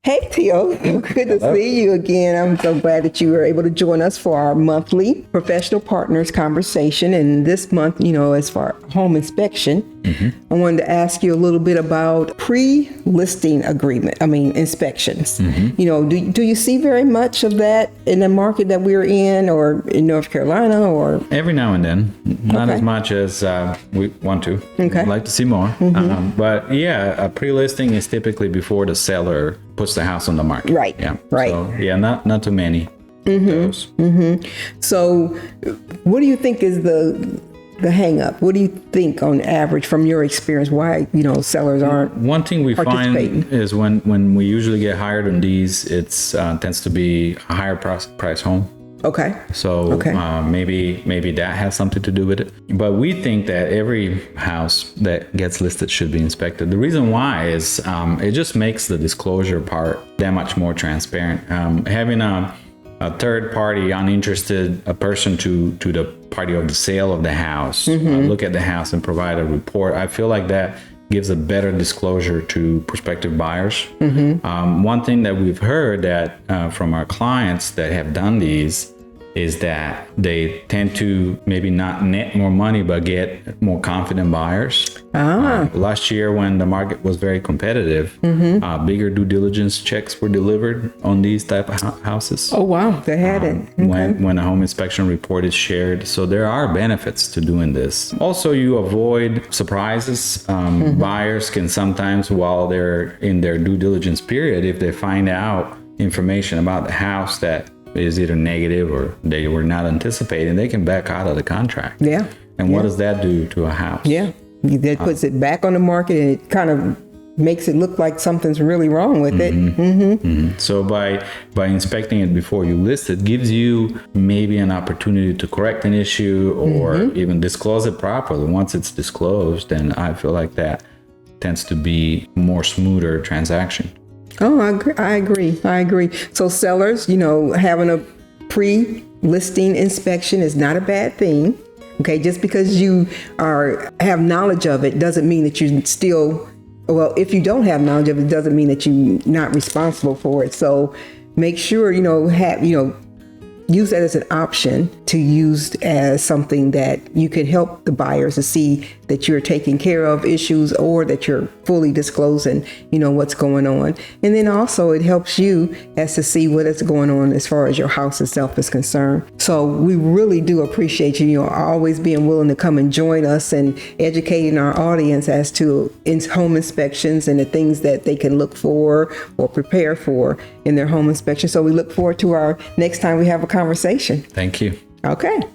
Hey, Tiho. Good to see you again. I'm so glad that you were able to join us for our monthly professional partners conversation. And this month, as for home inspection, I wanted to ask you a little bit about pre-listing inspections. Do you see very much of that in the market that we're in, or in North Carolina, or? Every now and then, not as much as we want to. Okay. I'd like to see more. But yeah, a pre-listing is typically before the seller puts the house on the market. Right. Yeah. Right. So yeah, not too many. Of those. So what do you think is the hang up? What do you think on average from your experience why, sellers aren't One thing we find participating? is when we usually get hired on these, it's tends to be a higher price home. Okay. So maybe that has something to do with it. But we think that every house that gets listed should be inspected. The reason why is it just makes the disclosure part that much more transparent. Having a third party, uninterested, a person to the party of the sale of the house, look at the house and provide a report, I feel like that gives a better disclosure to prospective buyers. One thing that we've heard that from our clients that have done these is that they tend to maybe not net more money, but get more confident buyers. Last year when the market was very competitive, bigger due diligence checks were delivered on these type of houses. Oh, wow. They had it. When a home inspection report is shared. So there are benefits to doing this. Also, you avoid surprises. Buyers can sometimes, while they're in their due diligence period, if they find out information about the house that is either negative or they were not anticipating, they can back out of the contract. Yeah. And what does that do to a house? Yeah. That puts it back on the market, and it kind of makes it look like something's really wrong with it. So by inspecting it before you list it, gives you maybe an opportunity to correct an issue or even disclose it properly. Once it's disclosed, then I feel like that tends to be more smoother transaction. Oh, I agree. So sellers, having a pre-listing inspection is not a bad thing. Okay, just because you have knowledge of it doesn't mean that you still, if you don't have knowledge of it, doesn't mean that you're not responsible for it. So make sure, use that as an option to use as something that you can help the buyers to see that you're taking care of issues or that you're fully disclosing, what's going on. And then also it helps you as to see what is going on as far as your house itself is concerned. So we really do appreciate you, always being willing to come and join us and educating our audience as to home inspections and the things that they can look for or prepare for in their home inspection. So we look forward to our next time we have a conversation. Thank you. Okay.